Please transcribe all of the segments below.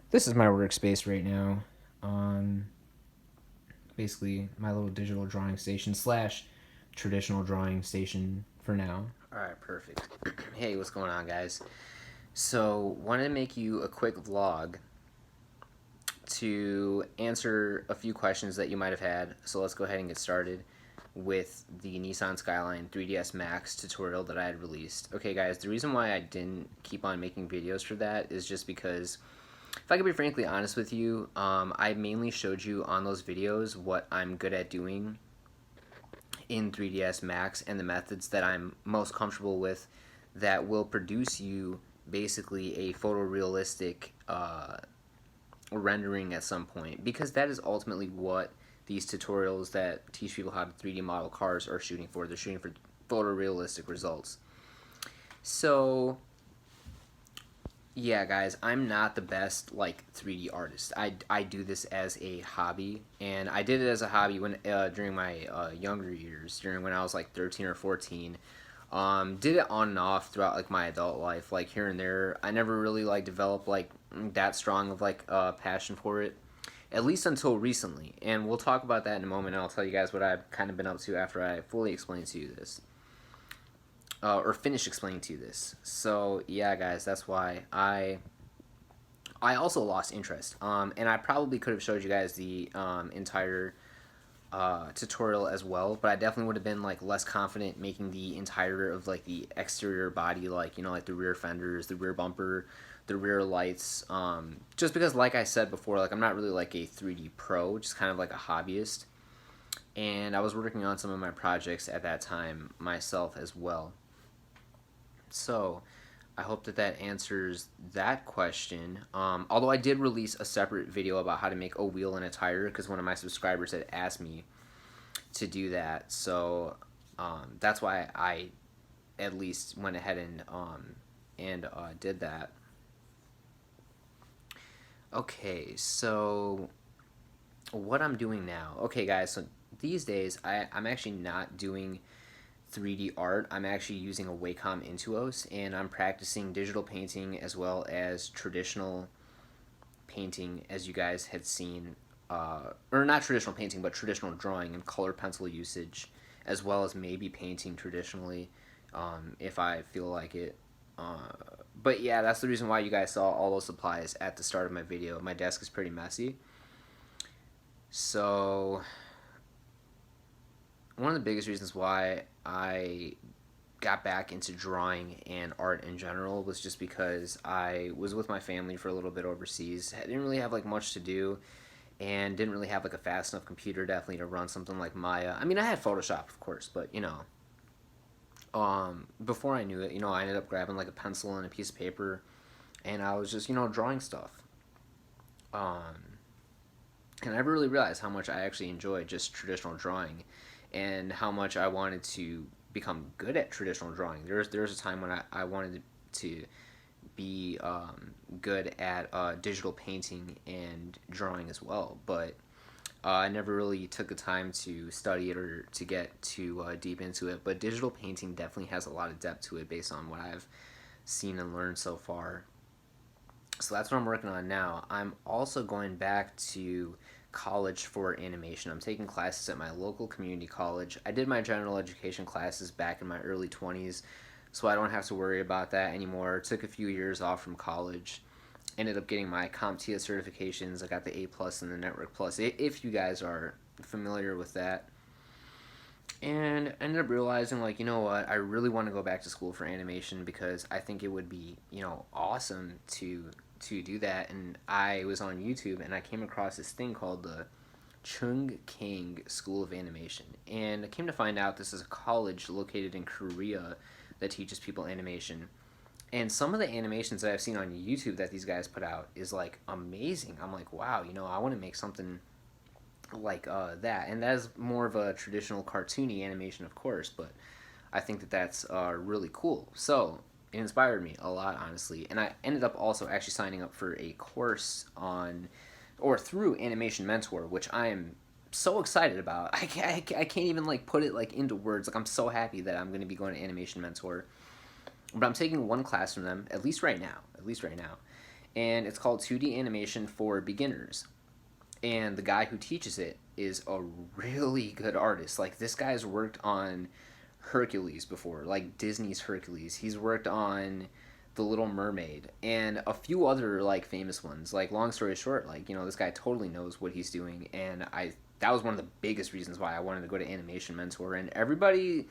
This is my workspace right now on basically my little digital drawing station slash traditional drawing station for now. Alright, perfect. Hey, what's going on, guys? So, wanted to make you a quick vlog to answer a few questions that you might have had. So, let's go ahead and get started with the Nissan Skyline 3ds Max tutorial that I had released. Okay, guys, the reason why I didn't keep on making videos for that is just because, if I could be frankly honest with you, I mainly showed you on those videos what I'm good at doing in 3ds Max and the methods that I'm most comfortable with that will produce you basically a photorealistic rendering at some point, because that is ultimately what these tutorials that teach people how to 3D model cars are shooting for. They're shooting for photorealistic results. So yeah, guys, I'm not the best like 3D artist. I do this as a hobby, and I did it as a hobby when during my younger years, during when I was like 13 or 14. Did it on and off throughout like my adult life, like here and there. I never really like developed like that strong of like passion for it, at least until recently. And we'll talk about that in a moment. And I'll tell you guys what I've kind of been up to after I fully explain to you this. Or finish explaining to you this. So yeah, guys, that's why I also lost interest. And I probably could have showed you guys the entire tutorial as well, but I definitely would have been like less confident making the entire of like the exterior body, like, you know, like the rear fenders, the rear bumper, the rear lights. Just because, like I said before, like I'm not really like a 3D pro, just kind of like a hobbyist. And I was working on some of my projects at that time myself as well. So I hope that that answers that question. Although I did release a separate video about how to make a wheel and a tire, because one of my subscribers had asked me to do that. So that's why I at least went ahead and did that. Okay, so what I'm doing now. Okay, guys, so these days I'm actually not doing 3D art. I'm actually using a Wacom Intuos, and I'm practicing digital painting as well as traditional painting, as you guys had seen, or not traditional painting, but traditional drawing and color pencil usage, as well as maybe painting traditionally, if I feel like it. But yeah, that's the reason why you guys saw all those supplies at the start of my video. My desk is pretty messy. So one of the biggest reasons why I got back into drawing and art in general was just because I was with my family for a little bit overseas. I didn't really have like much to do, and didn't really have like a fast enough computer definitely to run something like Maya. I mean, I had Photoshop, of course, but you know, before I knew it, you know, I ended up grabbing like a pencil and a piece of paper, and I was just, you know, drawing stuff. Um, and I really realized how much I actually enjoyed just traditional drawing, and how much I wanted to become good at traditional drawing. There was a time when I wanted to be good at digital painting and drawing as well, but I never really took the time to study it or to get too deep into it. But digital painting definitely has a lot of depth to it based on what I've seen and learned so far. So that's what I'm working on now. I'm also going back to college for animation. I'm taking classes at my local community college. I did my general education classes back in my early 20s, so I don't have to worry about that anymore. Took a few years off from college. Ended up getting my CompTIA certifications. I got the A plus and the Network plus, if you guys are familiar with that. And ended up realizing, like, you know what, I really want to go back to school for animation, because I think it would be, you know, awesome to do that. And I was on YouTube and I came across this thing called the Chung King School of Animation. And I came to find out this is a college located in Korea that teaches people animation. And some of the animations that I've seen on YouTube that these guys put out is like amazing. I'm like, wow, you know, I want to make something like that. And that is more of a traditional cartoony animation, of course, but I think that that's really cool. So it inspired me a lot, honestly. And I ended up also actually signing up for a course on, or through Animation Mentor, which I am so excited about. I can't even like put it like into words. Like, I'm so happy that I'm going to be going to Animation Mentor. But I'm taking one class from them, at least right now. and it's called 2D Animation for Beginners. And the guy who teaches it is a really good artist. Like, this guy's worked on Hercules before, like Disney's Hercules. He's worked on The Little Mermaid and a few other like famous ones. Like, long story short, like, this guy totally knows what he's doing, and I that was one of the biggest reasons why I wanted to go to Animation Mentor. And everybody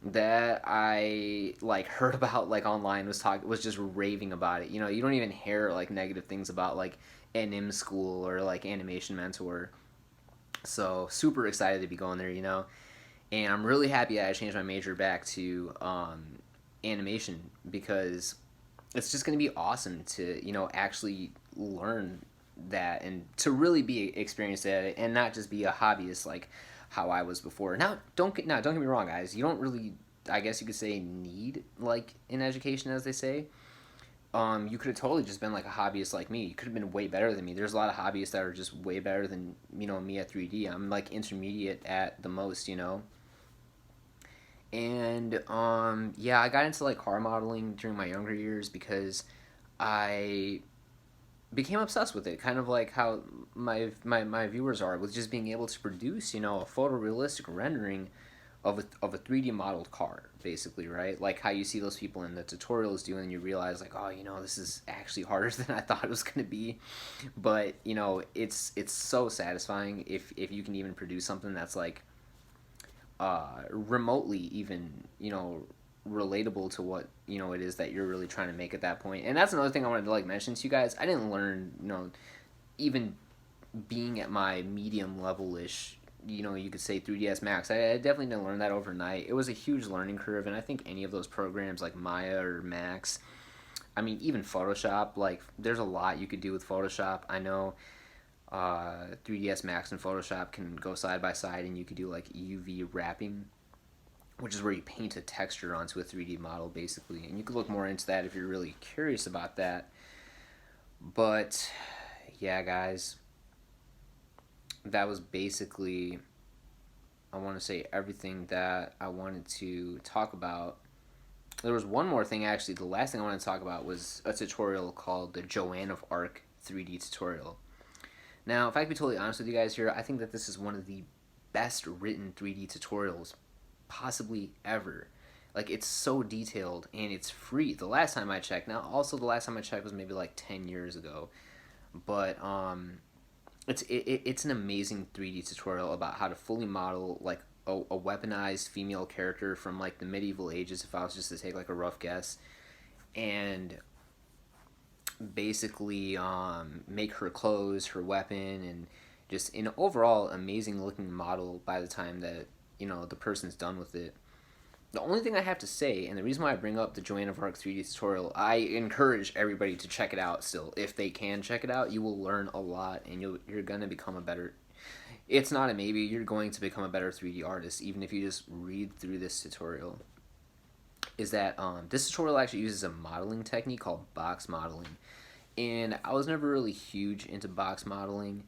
that I like heard about like online was just raving about it. You don't even hear like negative things about like NM School or like Animation Mentor. So super excited to be going there. And I'm really happy I changed my major back to animation, because it's just going to be awesome to actually learn that and to really be experienced at it, and not just be a hobbyist like how I was before. Don't get me wrong, guys. You don't really, I guess you could say, need like an education, as they say. You could have totally just been like a hobbyist like me. You could have been way better than me. There's a lot of hobbyists that are just way better than me at 3D. I'm like intermediate at the most. And yeah, I got into like car modeling during my younger years because I became obsessed with it, kind of like how my viewers are, with just being able to produce a photorealistic rendering of a 3D modeled car, basically, right? Like how you see those people in the tutorials doing, and you realize like, oh, this is actually harder than I thought it was going to be. But it's so satisfying if you can even produce something that's like remotely even relatable to what it is that you're really trying to make at that point. And that's another thing I wanted to like mention to you guys. I didn't learn even being at my medium level ish, you could say 3ds Max. I definitely didn't learn that overnight. It was a huge learning curve, and I think any of those programs like Maya or Max, I mean, even Photoshop, like there's a lot you could do with Photoshop. I know 3ds Max and Photoshop can go side by side, and you could do like UV wrapping, which is where you paint a texture onto a 3D model, basically. And you could look more into that if you're really curious about that. But yeah, guys, that was basically, I want to say, everything that I wanted to talk about. There was one more thing, actually. The last thing I wanted to talk about was a tutorial called the Joan of Arc 3D tutorial. Now, if I could be totally honest with you guys here, I think that this is one of the best written 3D tutorials possibly ever. Like, it's so detailed, and it's free. The last time I checked, now also the last time I checked was maybe like 10 years ago, but it's an amazing 3D tutorial about how to fully model like a weaponized female character from like the medieval ages, if I was just to take like a rough guess, and basically make her clothes, her weapon, and just an overall amazing looking model by the time that the person's done with it. The only thing I have to say, and the reason why I bring up the Joan of Arc 3D tutorial, I encourage everybody to check it out still. If they can check it out, you will learn a lot, and you're going to become a better... It's not a maybe, you're going to become a better 3D artist, even if you just read through this tutorial. Is that this tutorial actually uses a modeling technique called box modeling. And I was never really huge into box modeling,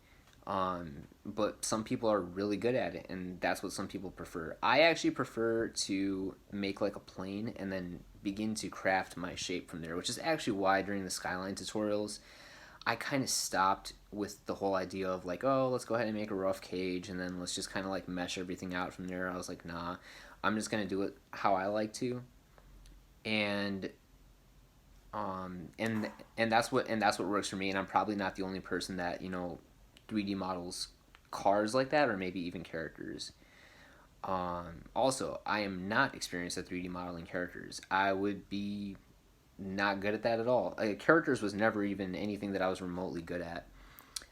but some people are really good at it, and that's what some people prefer. I actually prefer to make like a plane and then begin to craft my shape from there, which is actually why during the skyline tutorials I kind of stopped with the whole idea of like, oh, let's go ahead and make a rough cage and then let's just kind of like mesh everything out from there. I was like, nah, I'm just gonna do it how I like to, and and that's what works for me. And I'm probably not the only person that 3D models cars like that, or maybe even characters. Also, I am not experienced at 3D modeling characters. I would be not good at that at all. Characters was never even anything that I was remotely good at.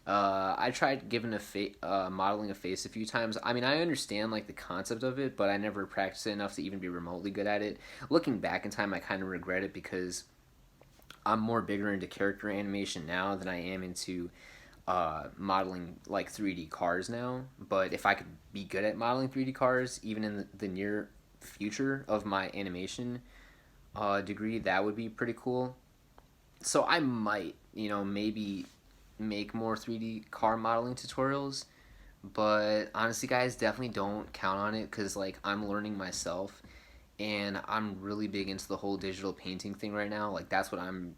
I tried giving modeling a face a few times. I mean, I understand like the concept of it, but I never practiced it enough to even be remotely good at it. Looking back in time, I kind of regret it, because I'm more bigger into character animation now than I am into modeling like 3D cars now. But if I could be good at modeling 3D cars, even in the near future of my animation degree, that would be pretty cool. So I might, maybe make more 3D car modeling tutorials. But honestly, guys, definitely don't count on it, because like I'm learning myself, and I'm really big into the whole digital painting thing right now. Like that's what I'm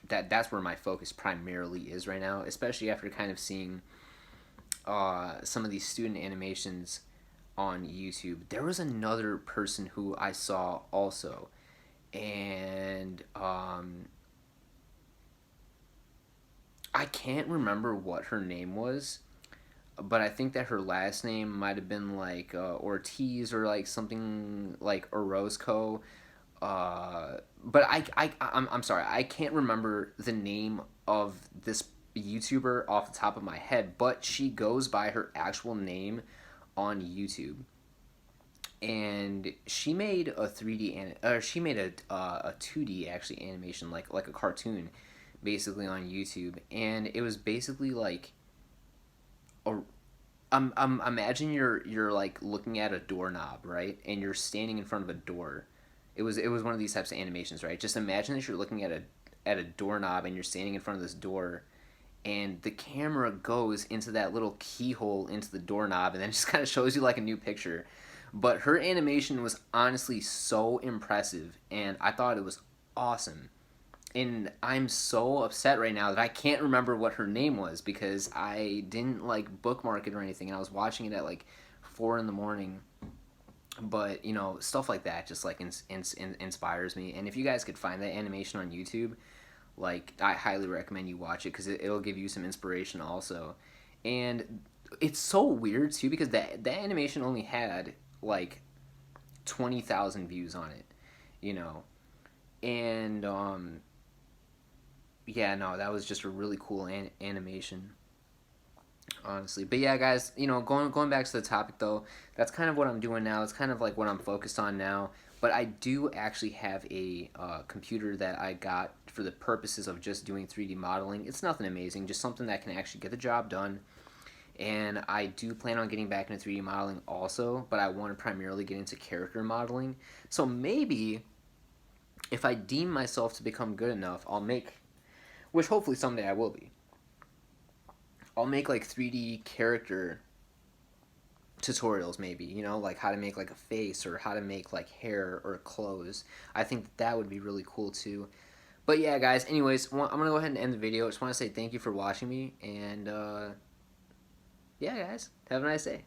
that's where my focus primarily is right now, especially after kind of seeing some of these student animations on YouTube. There was another person who I saw also, and I can't remember what her name was, but I think that her last name might have been like Ortiz or like something like Orozco. But I'm sorry, I can't remember the name of this YouTuber off the top of my head, but she goes by her actual name on YouTube, and she made a 3D or she made a 2D actually animation like a cartoon, basically on YouTube, and it was basically like a imagine you're like looking at a doorknob, right? And you're standing in front of a door. It was one of these types of animations, right? Just imagine that you're looking at a doorknob and you're standing in front of this door, and the camera goes into that little keyhole into the doorknob and then just kind of shows you like a new picture. But her animation was honestly so impressive, and I thought it was awesome. And I'm so upset right now that I can't remember what her name was because I didn't like bookmark it or anything, and I was watching it at like 4 in the morning. But stuff like that just like inspires me. And if you guys could find that animation on YouTube, like I highly recommend you watch it because it'll give you some inspiration also. And it's so weird too because that animation only had like 20,000 views on it, you know, and yeah, no, that was just a really cool animation, honestly. But yeah, guys, going back to the topic though, that's kind of what I'm doing now. It's kind of like what I'm focused on now. But I do actually have a computer that I got for the purposes of just doing 3D modeling. It's nothing amazing, just something that can actually get the job done. And I do plan on getting back into 3D modeling also, but I want to primarily get into character modeling. So maybe if I deem myself to become good enough, I'll make, which hopefully someday I will be, I'll make like 3D character tutorials maybe, like how to make like a face or how to make like hair or clothes. I think that would be really cool too. But yeah, guys, anyways, I'm going to go ahead and end the video. I just want to say thank you for watching me, and yeah, guys, have a nice day.